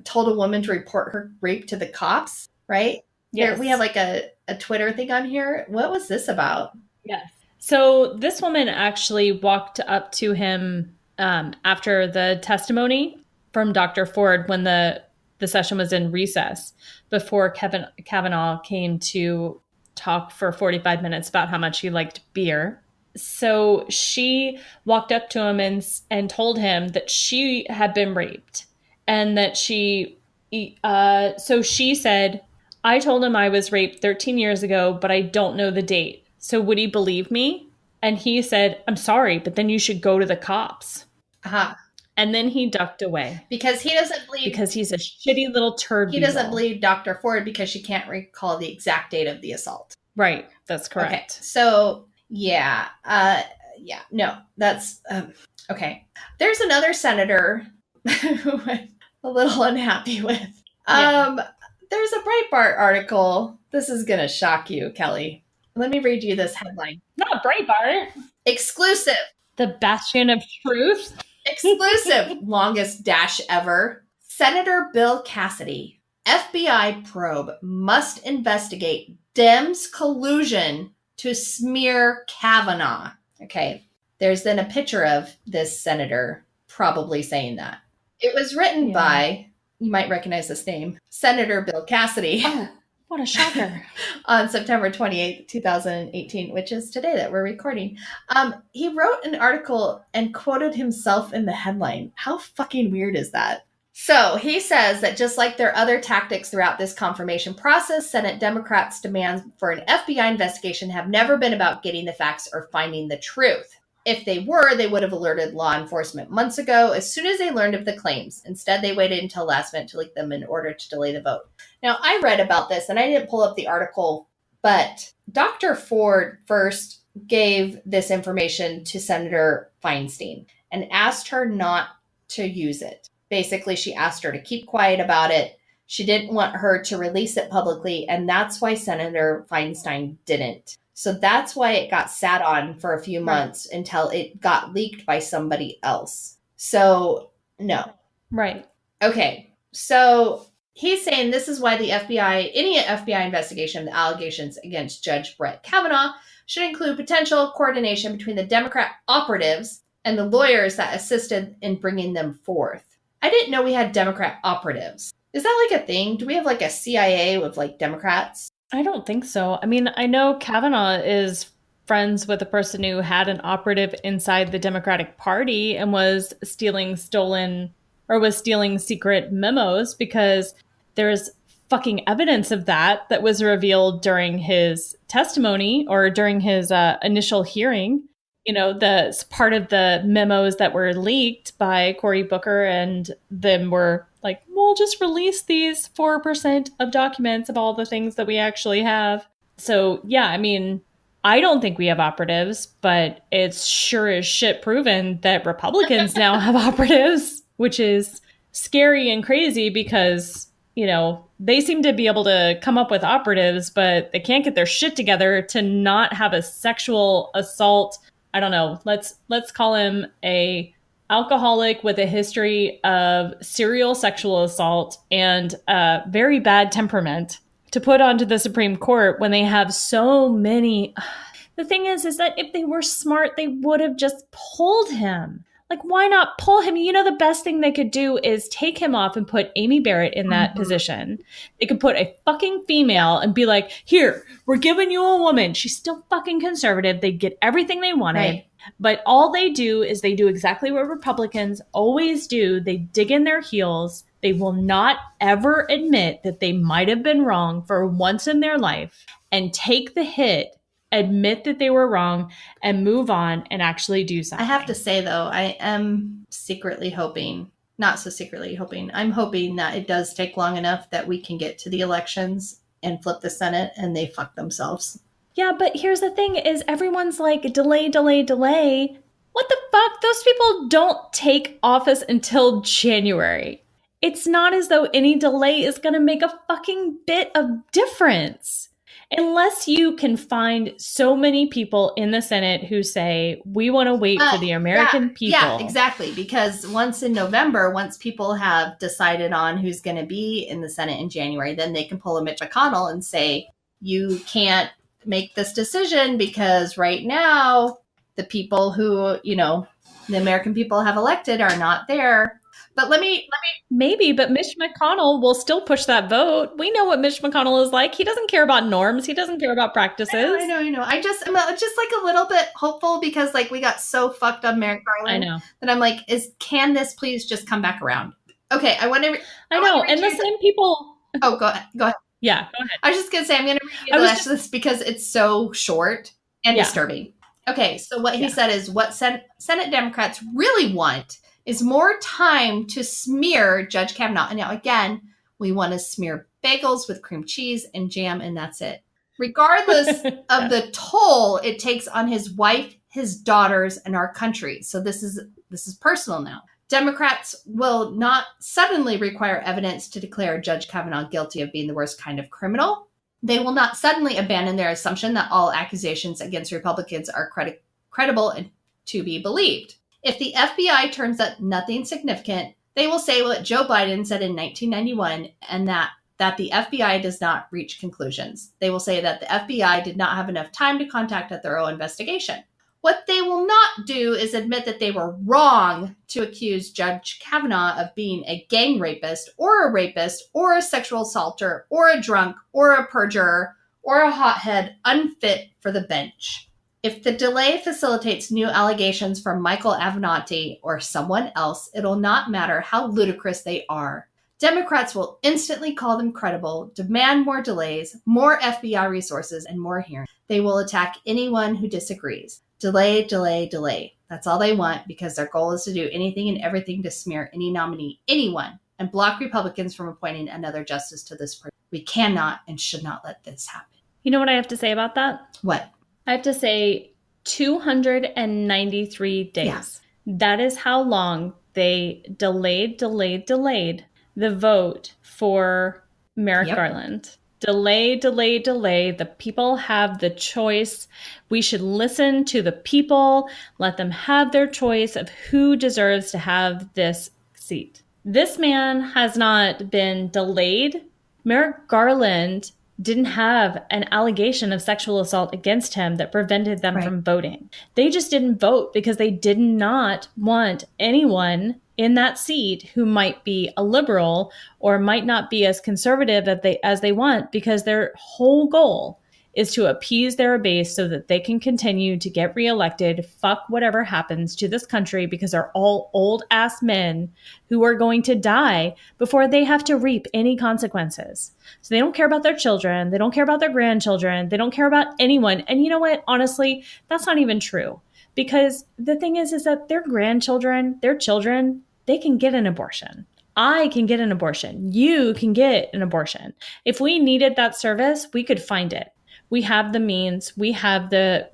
told a woman to report her rape to the cops, right? Yes. We have a Twitter thing on here. What was this about? Yes. So this woman actually walked up to him after the testimony from Dr. Ford when the session was in recess, before Kavanaugh came to talk for 45 minutes about how much he liked beer. So she walked up to him and told him that she had been raped, and that so she said, I told him I was raped 13 years ago, but I don't know the date. So would he believe me? And he said, I'm sorry, but then you should go to the cops. Uh-huh. And then he ducked away. Because he doesn't believe... Because he's a shitty little turd. He doesn't believe Dr. Ford because she can't recall the exact date of the assault. Right. That's correct. Okay. So, yeah. No, that's... okay. There's another senator who I'm a little unhappy with. Yeah. There's a Breitbart article. This is going to shock you, Kelly. Let me read you this headline. Not Breitbart. Exclusive. The bastion of truth. Exclusive. Longest dash ever. Senator Bill Cassidy. FBI probe must investigate Dems' collusion to smear Kavanaugh. Okay. There's then a picture of this senator probably saying that. It was written by, you might recognize this name, Senator Bill Cassidy. Oh, what a shocker. On September 28th, 2018, which is today that we're recording. He wrote an article and quoted himself in the headline. How fucking weird is that? So he says that just like their other tactics throughout this confirmation process, Senate Democrats' demands for an FBI investigation have never been about getting the facts or finding the truth. If they were, they would have alerted law enforcement months ago as soon as they learned of the claims. Instead, they waited until last minute to leak them in order to delay the vote. Now, I read about this, and I didn't pull up the article, but Dr. Ford first gave this information to Senator Feinstein and asked her not to use it. Basically, she asked her to keep quiet about it. She didn't want her to release it publicly, and that's why Senator Feinstein didn't. So that's why it got sat on for a few months until it got leaked by somebody else. So, no. Right. Okay. So he's saying this is why the FBI, any FBI investigation of the allegations against Judge Brett Kavanaugh should include potential coordination between the Democrat operatives and the lawyers that assisted in bringing them forth. I didn't know we had Democrat operatives. Is that like a thing? Do we have like a CIA with like Democrats? I don't think so. I mean, I know Kavanaugh is friends with a person who had an operative inside the Democratic Party and was stealing secret memos, because there's fucking evidence of that was revealed during his testimony or during his initial hearing. You know, the part of the memos that were leaked by Cory Booker and them were like, we'll just release these 4% of documents of all the things that we actually have. So, yeah, I mean, I don't think we have operatives, but it's sure as shit proven that Republicans now have operatives, which is scary and crazy because, you know, they seem to be able to come up with operatives, but they can't get their shit together to not have a sexual assault. I don't know. Let's call him a alcoholic with a history of serial sexual assault and very bad temperament to put onto the Supreme Court when they have so many. The thing is that if they were smart, they would have just pulled him. Like, why not pull him? You know, the best thing they could do is take him off and put Amy Barrett in that position. They could put a fucking female and be like, here, we're giving you a woman. She's still fucking conservative. They get everything they wanted. Right. But all they do is they do exactly what Republicans always do. They dig in their heels. They will not ever admit that they might have been wrong for once in their life and take the hit, admit that they were wrong, and move on and actually do something. I have to say, though, I am secretly hoping, not so secretly hoping, I'm hoping that it does take long enough that we can get to the elections and flip the Senate and they fuck themselves. Yeah, but here's the thing is everyone's like, delay, delay, delay. What the fuck? Those people don't take office until January. It's not as though any delay is going to make a fucking bit of difference. Unless you can find so many people in the Senate who say, we want to wait for the American people. Yeah, exactly. Because once in November, once people have decided on who's going to be in the Senate in January, then they can pull a Mitch McConnell and say, you can't make this decision because right now the people who, you know, the American people have elected are not there. But let me maybe, but Mitch McConnell will still push that vote. We know what Mitch McConnell is like. He doesn't care about norms. He doesn't care about practices. I know. I'm just like a little bit hopeful because like we got so fucked on Merrick Garland. I know. That I'm like, can this please just come back around? Okay, I know. And the same people. Oh, go ahead. Yeah, go ahead. I was just going to say, I'm going to read you the rest of this because it's so short and disturbing. Okay, so what he said is what Senate Democrats really want is more time to smear Judge Kavanaugh. And now, again, we want to smear bagels with cream cheese and jam, and that's it. Regardless of the toll it takes on his wife, his daughters, and our country. So this is personal now. Democrats will not suddenly require evidence to declare Judge Kavanaugh guilty of being the worst kind of criminal. They will not suddenly abandon their assumption that all accusations against Republicans are credible and to be believed. If the FBI turns up nothing significant, they will say what Joe Biden said in 1991, and that the FBI does not reach conclusions. They will say that the FBI did not have enough time to conduct a thorough investigation. What they will not do is admit that they were wrong to accuse Judge Kavanaugh of being a gang rapist or a sexual assaulter or a drunk or a perjurer or a hothead unfit for the bench. If the delay facilitates new allegations from Michael Avenatti or someone else, it'll not matter how ludicrous they are. Democrats will instantly call them credible, demand more delays, more FBI resources, and more hearings. They will attack anyone who disagrees. Delay, delay, delay. That's all they want because their goal is to do anything and everything to smear any nominee, anyone, and block Republicans from appointing another justice to this person. We cannot and should not let this happen. You know what I have to say about that? What? I have to say 293 days. Yeah. That is how long they delayed the vote for Merrick Garland. Delay. The people have the choice. We should listen to the people, let them have their choice of who deserves to have this seat. This man has not been delayed. Merrick Garland didn't have an allegation of sexual assault against him that prevented them from voting. They just didn't vote because they did not want anyone in that seat who might be a liberal or might not be as conservative as they want, because their whole goal is to appease their base so that they can continue to get reelected, fuck whatever happens to this country, because they're all old ass men who are going to die before they have to reap any consequences. So they don't care about their children. They don't care about their grandchildren. They don't care about anyone. And you know what? Honestly, that's not even true. Because the thing is that their grandchildren, their children, they can get an abortion. I can get an abortion. You can get an abortion. If we needed that service, we could find it. We have the means, we have the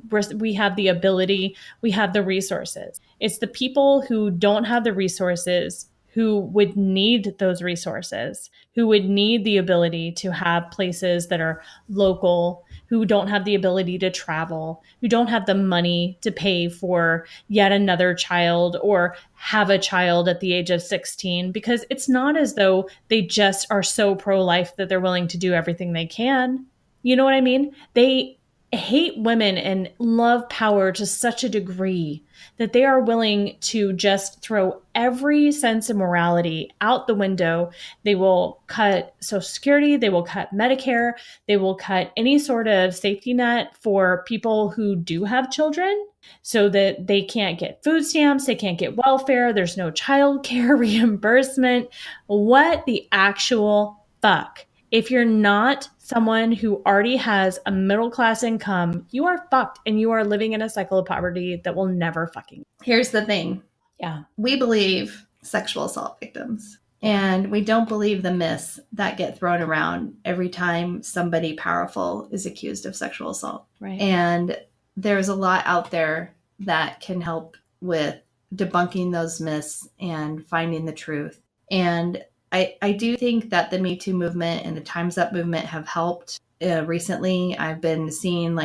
ability, we have the resources. It's the people who don't have the resources who would need those resources, who would need the ability to have places that are local, who don't have the ability to travel, who don't have the money to pay for yet another child or have a child at the age of 16, because it's not as though they just are so pro-life that they're willing to do everything they can. You know what I mean? They hate women and love power to such a degree that they are willing to just throw every sense of morality out the window. They will cut Social Security. They will cut Medicare. They will cut any sort of safety net for people who do have children so that they can't get food stamps. They can't get welfare. There's no child care reimbursement. What the actual fuck? If you're not someone who already has a middle-class income, you are fucked and you are living in a cycle of poverty that will never fucking. Here's the thing. Yeah. We believe sexual assault victims, and we don't believe the myths that get thrown around every time somebody powerful is accused of sexual assault. Right. And there's a lot out there that can help with debunking those myths and finding the truth. And I do think that the Me Too movement and the Time's Up movement have helped recently. I've been seeing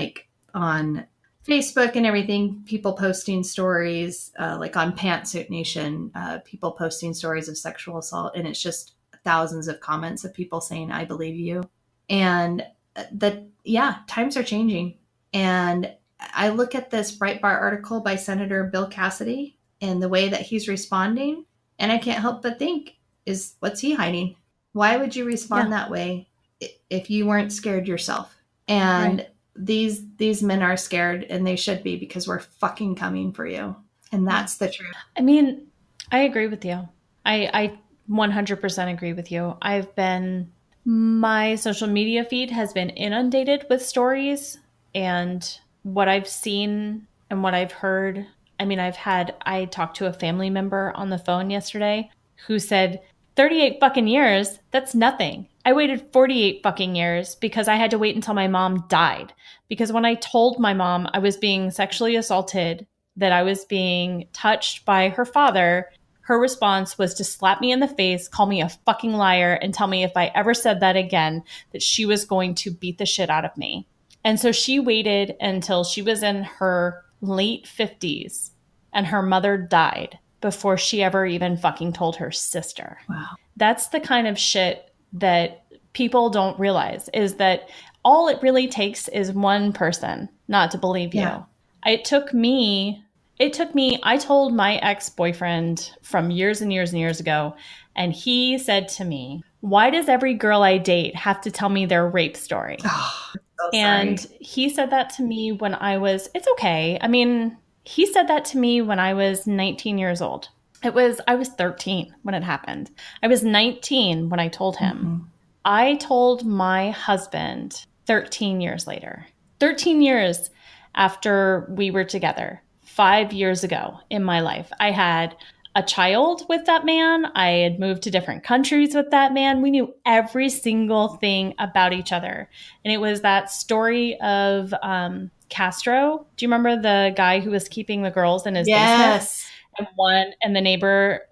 on Facebook and everything, people posting stories on Pantsuit Nation, people posting stories of sexual assault. And it's just thousands of comments of people saying, I believe you. And times are changing. And I look at this Breitbart article by Senator Bill Cassidy and the way that he's responding, and I can't help but think, what's he hiding? Why would you respond that way if you weren't scared yourself? And these men are scared, and they should be, because we're fucking coming for you. And that's the truth. I mean, I agree with you. I 100% agree with you. My social media feed has been inundated with stories, and what I've seen and what I've heard I mean, I talked to a family member on the phone yesterday who said, 38 fucking years, that's nothing. I waited 48 fucking years because I had to wait until my mom died. Because when I told my mom I was being sexually assaulted, that I was being touched by her father, her response was to slap me in the face, call me a fucking liar, and tell me if I ever said that again, that she was going to beat the shit out of me. And so she waited until she was in her late 50s and her mother died before she ever even fucking told her sister. Wow. That's the kind of shit that people don't realize, is that all it really takes is one person not to believe you. Yeah. It took me, I told my ex-boyfriend from years and years and years ago, and he said to me, why does every girl I date have to tell me their rape story? Oh, so And sorry. he said that to me when it's okay. I mean, he said that to me when I was 19 years old. I was 13 when it happened. I was 19 when I told him. Mm-hmm. I told my husband 13 years later. 13 years after we were together. 5 years ago in my life. I had a child with that man. I had moved to different countries with that man. We knew every single thing about each other. And it was that story of Castro. Do you remember the guy who was keeping the girls in his basement? And the neighbor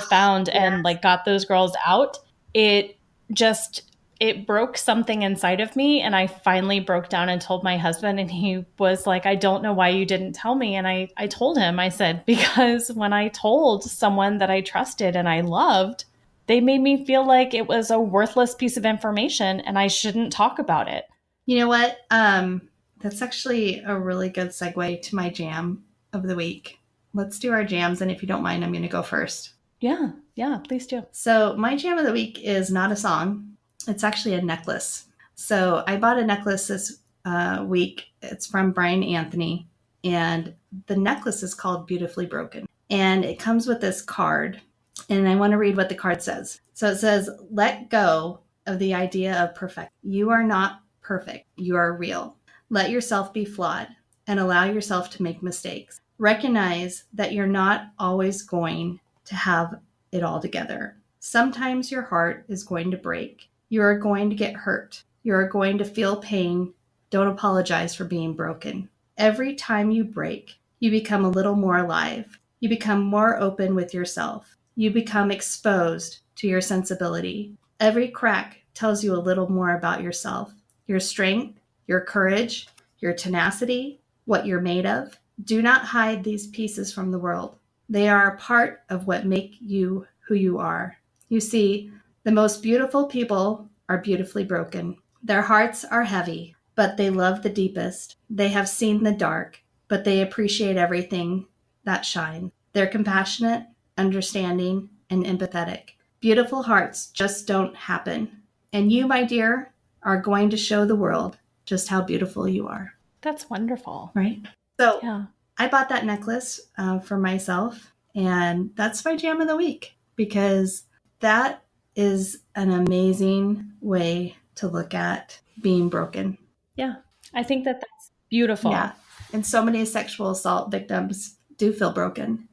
found and like got those girls out. It broke something inside of me, and I finally broke down and told my husband, and he was like, I don't know why you didn't tell me. And I told him, I said, because when I told someone that I trusted and I loved, they made me feel like it was a worthless piece of information and I shouldn't talk about it. You know what? That's actually a really good segue to my jam of the week. Let's do our jams, and if you don't mind, I'm going to go first. Yeah, please do. So my jam of the week is not a song. It's actually a necklace. So I bought a necklace this week. It's from Brian Anthony, and the necklace is called Beautifully Broken. And it comes with this card, and I want to read what the card says. So it says, let go of the idea of perfect. You are not perfect. You are real. Let yourself be flawed and allow yourself to make mistakes. Recognize that you're not always going to have it all together. Sometimes your heart is going to break. You are going to get hurt. You are going to feel pain. Don't apologize for being broken. Every time you break, you become a little more alive. You become more open with yourself. You become exposed to your sensibility. Every crack tells you a little more about yourself, your strength, your courage, your tenacity, what you're made of. Do not hide these pieces from the world. They are a part of what make you who you are. You see, the most beautiful people are beautifully broken. Their hearts are heavy, but they love the deepest. They have seen the dark, but they appreciate everything that shines. They're compassionate, understanding, and empathetic. Beautiful hearts just don't happen. And you, my dear, are going to show the world just how beautiful you are. That's wonderful. Right? So yeah. I bought that necklace for myself, and that's my jam of the week, because that is an amazing way to look at being broken. Yeah, I think that that's beautiful. Yeah, and so many sexual assault victims do feel broken,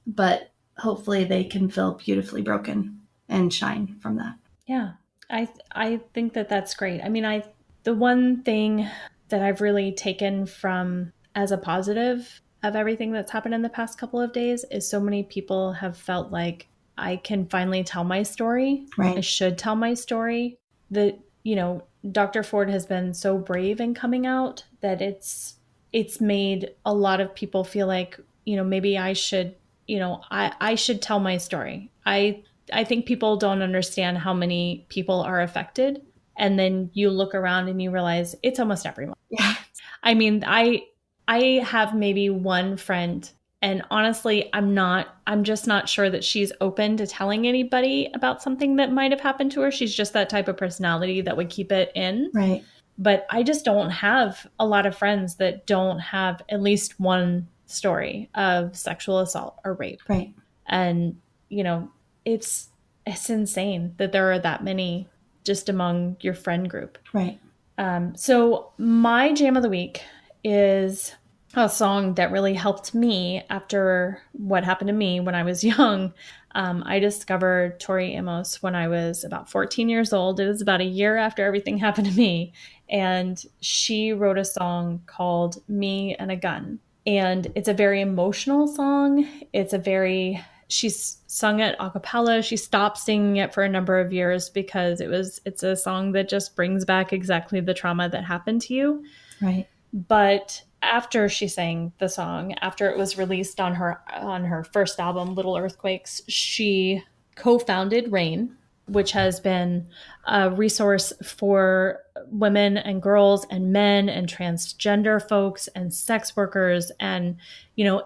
but hopefully they can feel beautifully broken and shine from that. Yeah, I think that that's great. I mean, the one thing that I've really taken from as a positive of everything that's happened in the past couple of days is so many people have felt like I can finally tell my story. Right. I should tell my story. That, Dr. Ford has been so brave in coming out that it's made a lot of people feel like, maybe I should, I should tell my story. I think people don't understand how many people are affected. And then you look around and you realize it's almost everyone. Yeah. I mean, I have maybe one friend, and honestly, I'm just not sure that she's open to telling anybody about something that might have happened to her. She's just that type of personality that would keep it in. Right. But I just don't have a lot of friends that don't have at least one story of sexual assault or rape. Right. And, it's insane that there are that many just among your friend group. Right. So my jam of the week is a song that really helped me after what happened to me when I was young. I discovered Tori Amos when I was about 14 years old. It was about a year after everything happened to me. And she wrote a song called Me and a Gun. And it's a very emotional song. She's sung it a cappella. She stopped singing it for a number of years because it's a song that just brings back exactly the trauma that happened to you. Right. But after she sang the song, after it was released on her first album, Little Earthquakes, she co-founded RAINN, which has been a resource for women and girls and men and transgender folks and sex workers and,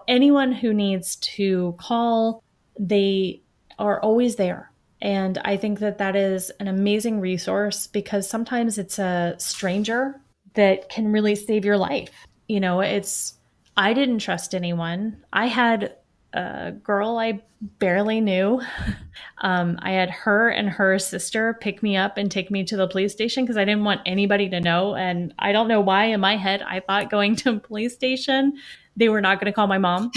anyone who needs to call. They are always there. And I think that is an amazing resource because sometimes it's a stranger that can really save your life. I didn't trust anyone. I had a girl I barely knew. I had her and her sister pick me up and take me to the police station because I didn't want anybody to know. And I don't know why in my head, I thought going to a police station, they were not going to call my mom.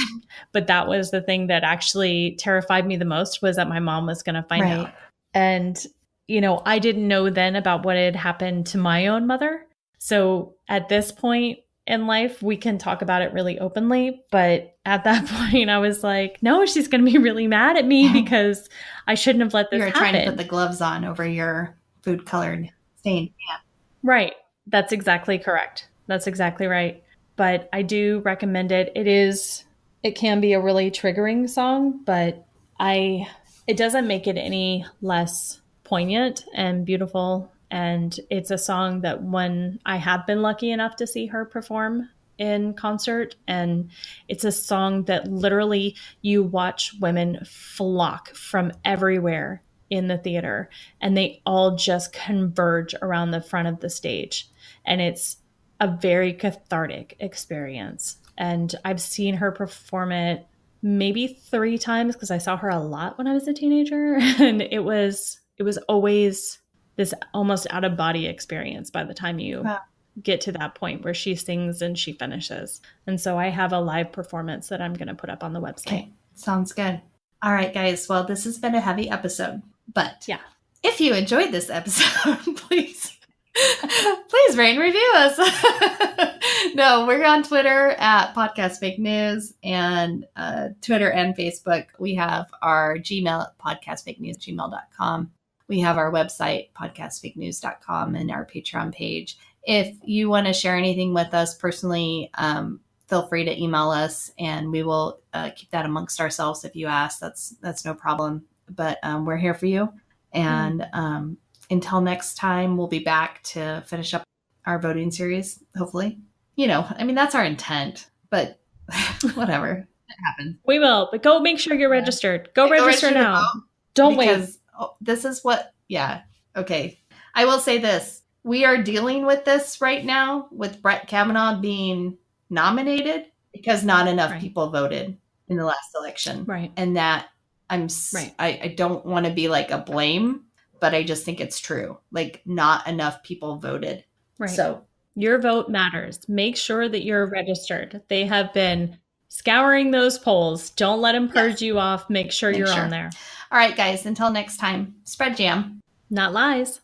But that was the thing that actually terrified me the most, was that my mom was going to find out. And, I didn't know then about what had happened to my own mother. So at this point in life, we can talk about it really openly. But at that point, I was like, no, she's going to be really mad at me because I shouldn't have let this happen. You were trying to put the gloves on over your food colored stain. Yeah. Right. That's exactly correct. That's exactly right. But I do recommend it. It can be a really triggering song, but it doesn't make it any less poignant and beautiful. And it's a song that when I have been lucky enough to see her perform in concert, and it's a song that literally you watch women flock from everywhere in the theater, and they all just converge around the front of the stage. And it's a very cathartic experience. And I've seen her perform it maybe 3 times because I saw her a lot when I was a teenager. And it was always this almost out of body experience by the time you get to that point where she sings and she finishes. And so I have a live performance that I'm going to put up on the website. Okay. Sounds good. All right, guys. Well, this has been a heavy episode, but yeah, if you enjoyed this episode, please rate and review us. No, we're on Twitter at Podcast Fake News, and Twitter and Facebook. We have our Gmail at podcastfakenews@gmail.com. We have our website, podcastfakenews.com, and our Patreon page. If you want to share anything with us personally, feel free to email us, and we will keep that amongst ourselves. If you ask, that's no problem. But we're here for you. And until next time, we'll be back to finish up our voting series, hopefully. That's our intent, but whatever. It happens. We will, but go make sure you're registered. Go register now. Don't wait. This is what, okay. I will say this. We are dealing with this right now with Brett Kavanaugh being nominated because not enough people voted in the last election. Right. And that I don't want to be like a blame, but I just think it's true. Like, not enough people voted. Right. So your vote matters. Make sure that you're registered. They have been scouring those polls. Don't let them purge you off. Make sure you're on there. All right, guys. Until next time, spread jam. Not lies.